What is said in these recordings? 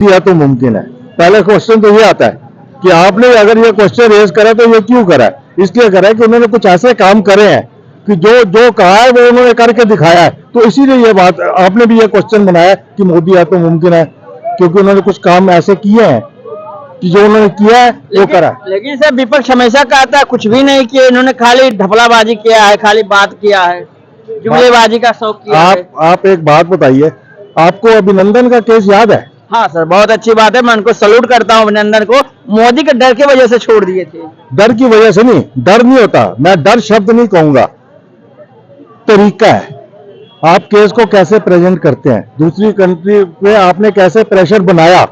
किया तो मुमकिन है। पहला क्वेश्चन तो ये आता है कि आपने अगर ये क्वेश्चन रेज करा तो ये क्यों करा है? इसलिए करा है कि उन्होंने कुछ ऐसे काम करे हैं कि जो जो कहा है वो उन्होंने करके दिखाया है। तो इसीलिए ये बात आपने भी ये क्वेश्चन बनाया कि मोदी है तो मुमकिन है, क्योंकि उन्होंने कुछ काम ऐसे किए हैं कि जो उन्होंने किया है वो करा। लेकिन सर विपक्ष हमेशा कहता है कुछ भी नहीं किया, इन्होंने खाली ढपलाबाजी किया है, खाली बात किया है, जुमलेबाजी का शौक किया है। आप एक बात बताइए, आपको अभिनंदन का केस याद है? हाँ सर, बहुत अच्छी बात है, मैं उनको सल्यूट करता हूँ अभिनंदन को। मोदी के डर की वजह से छोड़ दिए थे। डर की वजह से नहीं, डर नहीं होता, मैं डर शब्द नहीं कहूंगा, तरीका है। आप केस को कैसे प्रेजेंट करते हैं, दूसरी कंट्री पे आपने कैसे प्रेशर बनाया,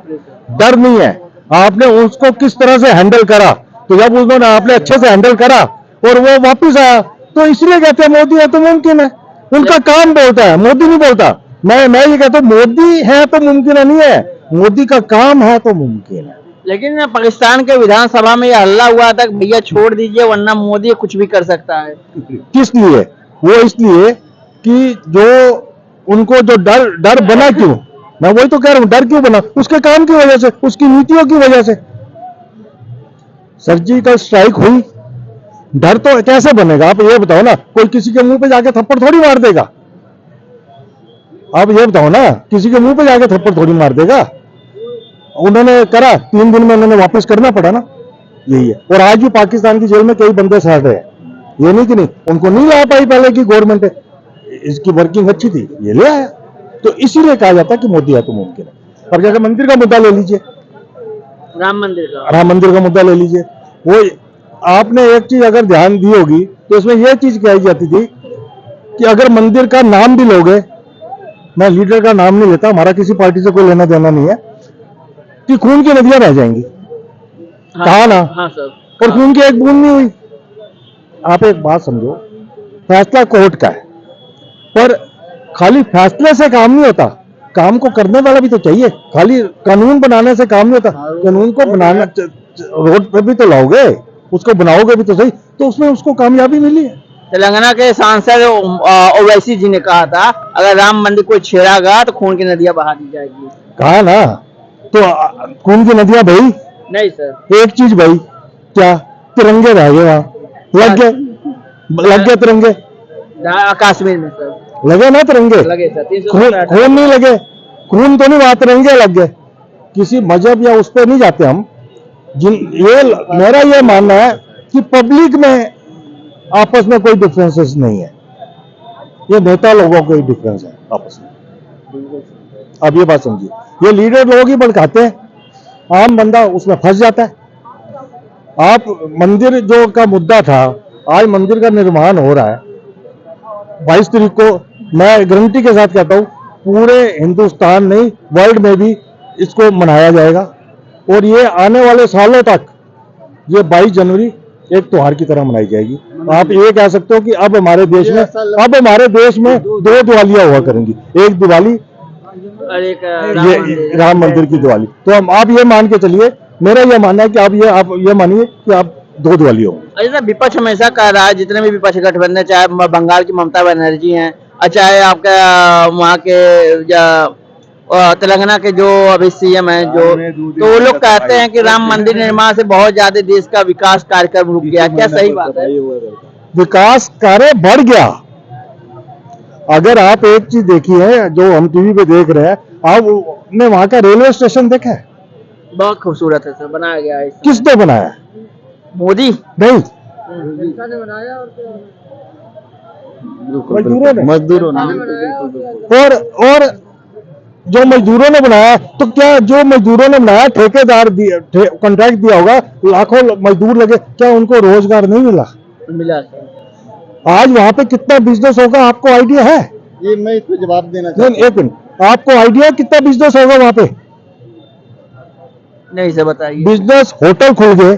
डर नहीं है। आपने उसको किस तरह से हैंडल करा, तो जब उन्होंने आपने अच्छे से हैंडल करा और वो वापिस आया, तो इसलिए कहते हैं मोदी है तो मुमकिन है। उनका काम बोलता है, मोदी नहीं बोलता। मैं ये कहता हूँ मोदी है तो मुमकिन है नहीं है, मोदी का काम है तो मुमकिन है। लेकिन पाकिस्तान के विधानसभा में यह हल्ला हुआ था कि भैया छोड़ दीजिए वरना मोदी कुछ भी कर सकता है। किस लिए? वो इसलिए कि जो उनको जो डर बना क्यों, मैं वही तो कह रहा हूं, डर क्यों बना? उसके काम की वजह से, उसकी नीतियों की वजह से। सर्जिकल स्ट्राइक हुई, डर तो कैसे बनेगा? आप ये बताओ ना, कोई किसी के मुंह पे जाके थप्पड़ थोड़ी मार देगा। आप ये बताओ ना, किसी के मुंह पे जाके थप्पड़ थोड़ी मार देगा। उन्होंने करा, 3 दिन में उन्होंने वापस करना पड़ा ना, यही है। और आज भी पाकिस्तान की जेल में कई बंदे सड़ रहे हैं, ये नहीं कि नहीं, उनको नहीं ला पाई पहले की गवर्नमेंट, इसकी वर्किंग अच्छी थी, ये ले आया। तो इसीलिए कहा जाता है कि मोदी है तो मुमकिन है। अब जैसे मंदिर का मुद्दा ले लीजिए, राम मंदिर का मुद्दा ले लीजिए, वो आपने एक चीज अगर ध्यान दी होगी तो इसमें यह चीज कही जाती थी कि अगर मंदिर का नाम भी लोगे, मैं लीडर का नाम नहीं लेता, हमारा किसी पार्टी से कोई लेना देना नहीं है, कि खून की नदियां रह जाएंगी। हाँ, कहा ना? हाँ सर। और खून की एक बूंद नहीं हुई। आप एक बात समझो, फैसला कोर्ट का है, पर खाली फैसले से काम नहीं होता, काम को करने वाला भी तो चाहिए। खाली कानून बनाने से काम नहीं होता, कानून को बनाना, रोड पे भी तो लाओगे, उसको बनाओगे भी तो सही, तो उसमें उसको कामयाबी मिली है। तेलंगाना के सांसद ओवैसी जी ने कहा था अगर राम मंदिर को छेड़ागा तो खून की नदियां बहा दी जाएगी। कहा ना, तो खून की नदियां बही नहीं सर, एक चीज भाई, क्या तिरंगे रह गए वहां, लग गए तिरंगे, कश्मीर में सर लगे ना तिरंगे, लगे सर। खून नहीं लगे, खून तो नहीं, वहां तिरंगे लग गए। किसी मजहब या उस पर नहीं जाते हम। ये मेरा ये मानना है कि पब्लिक में आपस में कोई डिफरेंसेस नहीं है, ये नेता लोगों को ही डिफरेंस है आपस में। अब ये बात समझिए, ये लीडर लोग ही भड़काते हैं, आम बंदा उसमें फंस जाता है। आप मंदिर जो का मुद्दा था, आज मंदिर का निर्माण हो रहा है, 22 तारीख को, मैं गारंटी के साथ कहता हूं पूरे हिंदुस्तान नहीं वर्ल्ड में भी इसको मनाया जाएगा। और ये आने वाले सालों तक ये 22 जनवरी एक त्योहार की तरह मनाई जाएगी। आप ये कह सकते हो कि अब हमारे देश में 2 दिवालियां हुआ करेंगी, एक दिवाली और एक राम मंदिर की दिवाली। तो हम आप ये मान के चलिए, मेरा ये मानना है कि आप ये मानिए कि आप 2 दिवाली हो। ऐसा विपक्ष हमेशा कह रहा है, जितने भी विपक्ष गठबंधन, चाहे बंगाल की ममता बनर्जी हैं, चाहे आपका वहाँ के तेलंगाना के जो अभी सीएम हैं, जो तो वो लोग कहते हैं कि राम मंदिर निर्माण से बहुत ज्यादा देश का विकास कार्यक्रम रुक गया। क्या सही बात है? विकास कार्य बढ़ गया। अगर आप एक चीज देखी है जो हम टीवी पे देख रहे हैं, आपने वहां का रेलवे स्टेशन देखा है? बहुत खूबसूरत है सर, बनाया गया है। किसने बनाया? मोदी नहीं, मजदूरों ने। और जो मजदूरों ने बनाया, तो क्या जो मजदूरों ने बनाया, ठेकेदार कॉन्ट्रैक्ट दिया होगा, लाखों मजदूर लगे, क्या उनको रोजगार नहीं मिला? मिला सर। आज वहां पे कितना बिजनेस होगा, आपको आइडिया है? ये मैं इस पे जवाब देना चाहता हूं। एक मिनट, आपको आइडिया कितना बिजनेस होगा वहां पे? नहीं सर, बताइए। बिजनेस, होटल खुल गए,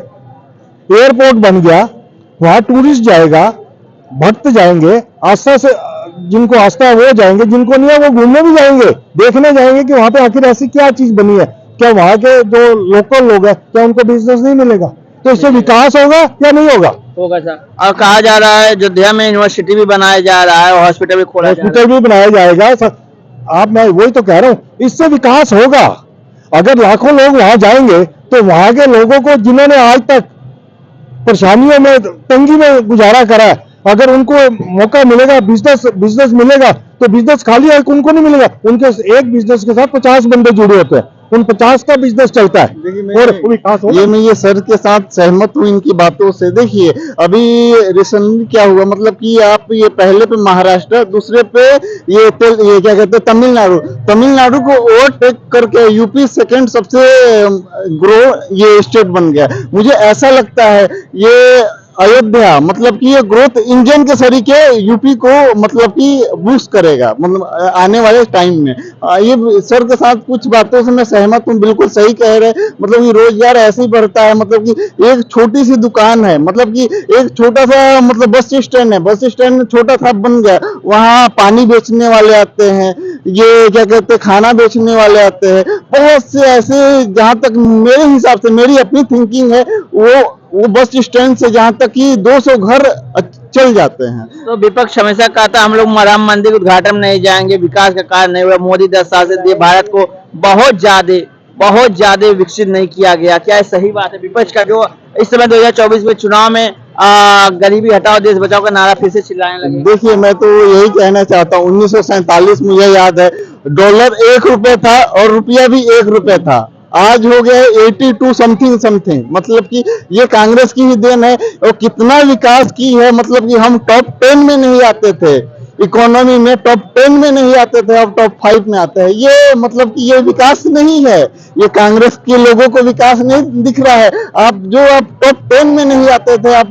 एयरपोर्ट बन गया, वहां टूरिस्ट जाएगा, भक्त जाएंगे, आस्था से जिनको आस्था है वो जाएंगे, जिनको नहीं है वो घूमने भी जाएंगे, देखने जाएंगे कि वहां पे आखिर ऐसी क्या चीज बनी है। क्या वहां के जो लोकल लोग हैं, क्या उनको बिजनेस नहीं मिलेगा? तो इससे विकास होगा या नहीं होगा? होगा सर। और कहा जा रहा है अयोध्या में यूनिवर्सिटी भी बनाया जा रहा है और हॉस्पिटल भी खोला जा रहा है। हॉस्पिटल भी बनाया जाएगा। आप, मैं वही तो कह रहा हूं, इससे विकास होगा। अगर लाखों लोग वहां जाएंगे तो वहां के लोगों को जिन्होंने आज तक परेशानियों में तंगी में गुजारा करा है, अगर उनको मौका मिलेगा, बिजनेस मिलेगा, तो बिजनेस खाली है उनको नहीं मिलेगा। उनके एक बिजनेस के साथ 50 बंदे जुड़े होते हैं, उन 50 का बिजनेस चलता है देखिए और विकास होगा। मैं ये सर के साथ सहमत हूँ इनकी बातों से। देखिए अभी रिसेंटली क्या हुआ, मतलब कि आप ये पहले पे महाराष्ट्र, दूसरे पे ये क्या कहते हैं तमिलनाडु को ओवरटेक करके यूपी सेकंड सबसे ग्रो ये स्टेट बन गया। मुझे ऐसा लगता है ये अयोध्या मतलब कि ये ग्रोथ इंजन के तरीके यूपी को मतलब कि बूस्ट करेगा, मतलब आने वाले टाइम में। ये सर के साथ कुछ बातों से मैं सहमत हूँ, बिल्कुल सही कह रहे हैं। मतलब कि रोजगार ऐसे ही बढ़ता है, मतलब कि एक छोटी सी दुकान है, मतलब कि एक छोटा सा मतलब बस स्टैंड है, बस स्टैंड छोटा सा बन गया, वहाँ पानी बेचने वाले आते हैं, ये क्या कहते हैं खाना बेचने वाले आते हैं, बहुत से ऐसे। जहां तक मेरे हिसाब से मेरी अपनी थिंकिंग है, वो बस स्टैंड से जहां तक कि 200 घर चल जाते हैं। तो विपक्ष हमेशा कहता हम लोग राम मंदिर उद्घाटन में नहीं जाएंगे, विकास का कार्य नहीं हुआ, मोदी 10 साल से भारत को बहुत ज्यादा विकसित नहीं किया गया। क्या ये सही बात है? विपक्ष का जो इस समय 2024 में चुनाव में गरीबी हटाओ देश बचाओ का नारा फिर से चिल्लाने लगे। देखिए मैं तो यही कहना चाहता हूँ, 1947 मुझे याद है, डॉलर 1 रुपए था और रुपया भी 1 रुपए था। आज हो गया 82 समथिंग। मतलब कि ये कांग्रेस की ही देन है। और कितना विकास की है, मतलब कि हम टॉप 10 में नहीं आते थे, इकोनॉमी में टॉप 10 में नहीं आते थे, अब टॉप 5 में आते हैं। ये मतलब कि ये विकास नहीं है, ये कांग्रेस के लोगों को विकास नहीं दिख रहा है। आप टॉप 10 में नहीं आते थे, आप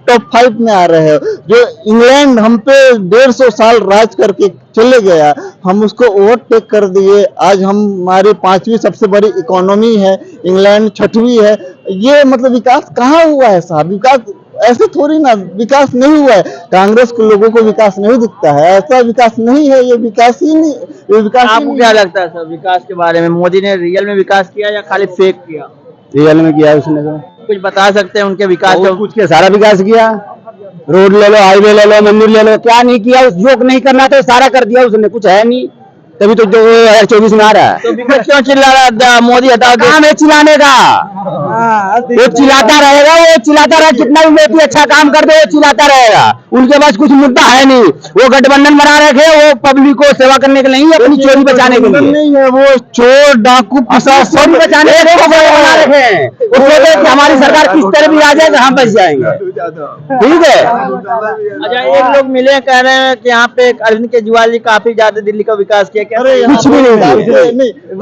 टॉप 5 में आ रहे हो। जो इंग्लैंड हम पे 150 साल राज करके चले गया, हम उसको ओवरटेक कर दिए। आज हमारी 5वीं सबसे बड़ी इकोनॉमी है, इंग्लैंड 6वीं है। ये मतलब विकास कहाँ हुआ है साहब? विकास ऐसे थोड़ी ना, विकास नहीं हुआ है। कांग्रेस के लोगों को विकास नहीं दिखता है, ऐसा विकास नहीं है, ये विकास ही नहीं। ये विकास आपको क्या लगता है सर विकास के बारे में? मोदी ने रियल में विकास किया या खाली फेक किया? रियल में किया उसने तो कुछ बता सकते हैं उनके विकास बहुत कुछ के सारा विकास किया। रोड ले लो, हाईवे ले लो, मंदिर ले लो, क्या नहीं किया? जो नहीं करना था सारा कर दिया उसने, कुछ है नहीं, तभी तो 2024 में आ रहा है। तो विपक्ष क्यों चिल्ला रहा है मोदी हटाओ देश? काम है चिल्लाने का, वो चिल्लाता रहेगा, कितना भी मोदी अच्छा काम कर दे वो चिल्लाता रहेगा। उनके पास कुछ मुद्दा है नहीं, वो गठबंधन बना रखे, वो पब्लिक को सेवा करने के लिए, अपनी चोरी बचाने के लिए नहीं है। वो चोर डाकू पिशाच सब बचाने के लिए बना रखे हैं। वो कहते हैं कि हमारी सरकार किस तरह भी आ जाए हम बच जाएंगे, ठीक है। अच्छा, एक लोग मिले कह रहे हैं कि यहाँ पे अरविंद केजरीवाल जी काफी ज्यादा दिल्ली का विकास किया। क्या कुछ भी नहीं किया,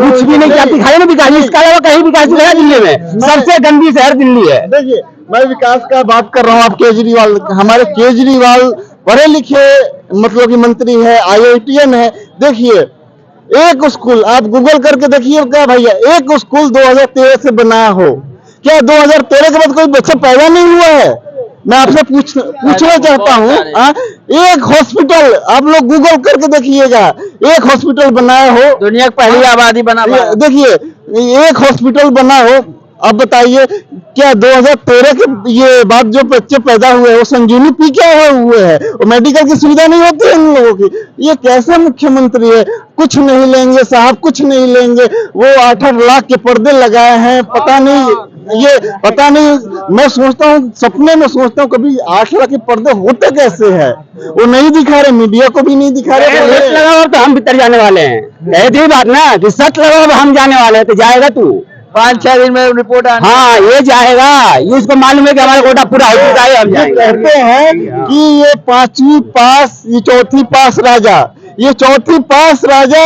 कुछ भी नहीं किया, दिखाई नहीं विकास, इसका अलावा कहीं विकास नहीं है दिल्ली में। सबसे गंदी शहर दिल्ली है। देखिए मैं विकास का बात कर रहा हूँ, आप केजरीवाल, हमारे केजरीवाल पढ़े लिखे मतलब कि मंत्री है, IITN है। देखिए एक स्कूल आप गूगल करके देखिए क्या भैया, एक स्कूल 2013 से बना हो क्या? 2013 के बाद कोई बच्चा पैदा नहीं हुआ है? मैं आपसे पूछना चाहता हूँ, एक हॉस्पिटल आप लोग गूगल करके देखिएगा, एक हॉस्पिटल बनाया हो, दुनिया की पहली आबादी बना। देखिए एक हॉस्पिटल बना हो। अब बताइए क्या 2013 के ये बाद जो बच्चे पैदा हुए हैं वो संजीवनी पी के हुए हैं? और मेडिकल की सुविधा नहीं होती है इन लोगों की। ये कैसे मुख्यमंत्री है? कुछ नहीं लेंगे साहब, कुछ नहीं लेंगे। वो 8-8 लाख के पर्दे लगाए हैं, पता नहीं। मैं सोचता हूँ, सपने में सोचता हूँ कभी 8 लाख के पर्दे होते कैसे हैं? वो नहीं दिखा रहे, मीडिया को भी नहीं दिखा रहे। सच लगा तो हम भीतर जाने वाले हैं, ऐसी बात ना कि सच लगा हम जाने वाले हैं। तो जाएगा तू 5-6 दिन में रिपोर्ट आने। हाँ ये जाएगा, ये इसको मालूम है कि हमारा कोटा पूरा हो चुका है। हम कहते हैं कि ये 5वीं पास, ये 4थी पास राजा, ये 4थी पास राजा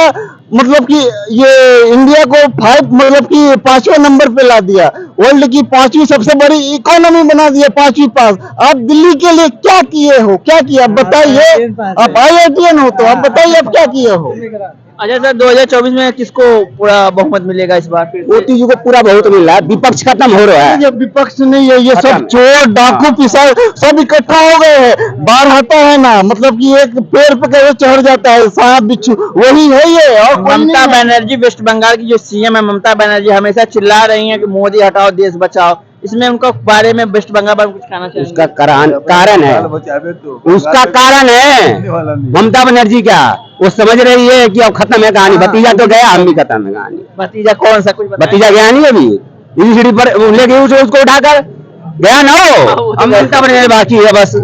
मतलब कि ये इंडिया को 5 मतलब कि 5वें नंबर पे ला दिया, वर्ल्ड की 5वीं सबसे बड़ी इकोनॉमी बना दिया, 5वीं पास। आप दिल्ली के लिए क्या किए हो? क्या किया बताइए? आप IITN हो तो आप बताइए आप क्या किए हो? अच्छा सर, 2024 में किसको पूरा बहुमत मिलेगा इस बार? फिर मोदी जी को पूरा बहुत मिल रहा है, विपक्ष खत्म हो रहा है। ये विपक्ष नहीं है, ये सब चोर डाकू पिशाच सब इकट्ठा हो गए हैं। बाढ़ आता है ना, मतलब कि एक पेड़ पे कैसे चढ़ जाता है सांप बिच्छू, वही है ये। और ममता बनर्जी, वेस्ट बंगाल की जो CM है ममता बनर्जी, हमेशा चिल्ला रही हैं कि मोदी हटाओ देश बचाओ। इसमें उनका बारे में वेस्ट बंगाल पर कुछ कहना चाहिए? उसका कारण है, उसका कारण है ममता बनर्जी का। वो समझ रही है कि अब खत्म है कहानी, भतीजा तो गया, हम भी खत्म है कहानी। भतीजा कौन सा, कुछ बताएं? भतीजा गया नहीं अभी, इसी सीढ़ी पर लेके उसको उठाकर गया ना हो, अब ममता बनर्जी बाकी है बस।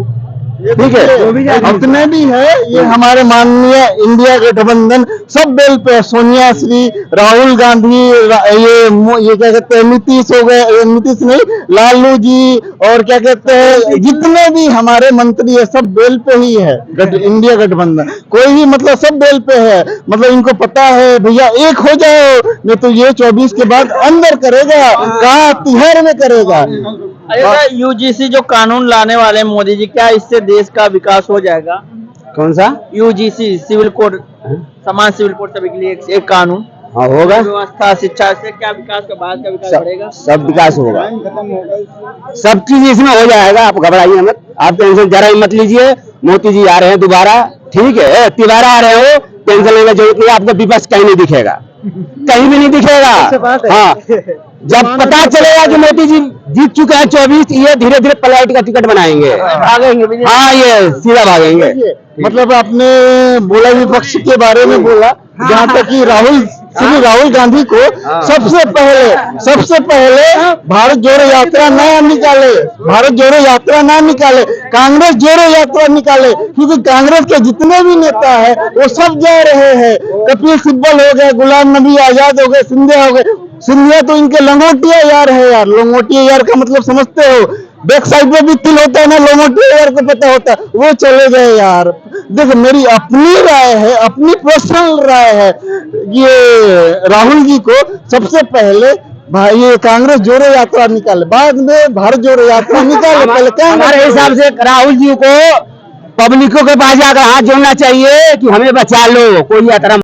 ठीक है, अपने भी है ये हमारे माननीय इंडिया गठबंधन सब बेल पे, सोनिया श्री, राहुल गांधी, ये क्या कहते हैं, नीतीश हो गए, नीतीश नहीं, लालू जी, और क्या कहते हैं, जितने भी हमारे मंत्री है सब बेल पे ही है। इंडिया गठबंधन कोई भी मतलब सब बेल पे है, मतलब इनको पता है भैया एक हो जाओ, नहीं तो ये 24 के बाद अंदर करेगा, कहाँ तिहाड़ में करेगा। अच्छा, यूजीसी जो कानून लाने वाले हैं मोदी जी, क्या इससे देश का विकास हो जाएगा? कौन सा? यूजीसी सिविल कोड, समान सिविल कोड सभी के लिए एक कानून। हाँ होगा, व्यवस्था, शिक्षा से क्या विकास का, भारत का विकास बढ़ेगा? सब विकास होगा, सब चीज इसमें हो जाएगा। आप घबराइए मत, आप टेंशन जरा ही मत लीजिए। मोदी जी आ रहे हैं दोबारा, ठीक है, तिवारा आ रहे हो, टेंशन लेने की जरूरत नहीं, आपको विपक्ष कहीं नहीं दिखेगा, कहीं भी नहीं दिखेगा। हाँ, जब पता चलेगा कि मोदी जी जीत चुके हैं 24, ये धीरे धीरे फ्लाइट का टिकट बनाएंगे, भागेंगे। हाँ ये सीधा भागेंगे। मतलब आपने बोला विपक्ष के बारे में बोला, जहाँ तक कि श्री राहुल गांधी को सबसे पहले भारत जोड़ो यात्रा ना निकाले, भारत जोड़ो यात्रा ना निकाले, कांग्रेस जोड़ो यात्रा निकाले, क्योंकि कांग्रेस के जितने भी नेता है वो सब जा रहे हैं। कपिल सिब्बल हो गए, गुलाम नबी आजाद हो गए, सिंधिया हो गए। सिंधिया तो इनके लंगोटिया यार है यार, लंगोटिया यार का मतलब समझते हो, बैक साइड में भी तिल होता है ना, लंगोटिया यार को पता होता है, वो चले गए यार। देखो मेरी अपनी राय है, अपनी पर्सनल राय है, ये राहुल जी को सबसे पहले भाई ये कांग्रेस जोड़ो यात्रा निकाले, बाद में भारत जोड़ो यात्रा निकाले, पहले क्या हमारे हिसाब से राहुल जी को पब्लिकों के पास जाकर हाथ जोड़ना चाहिए कि हमें बचा लो, कोई यात्रा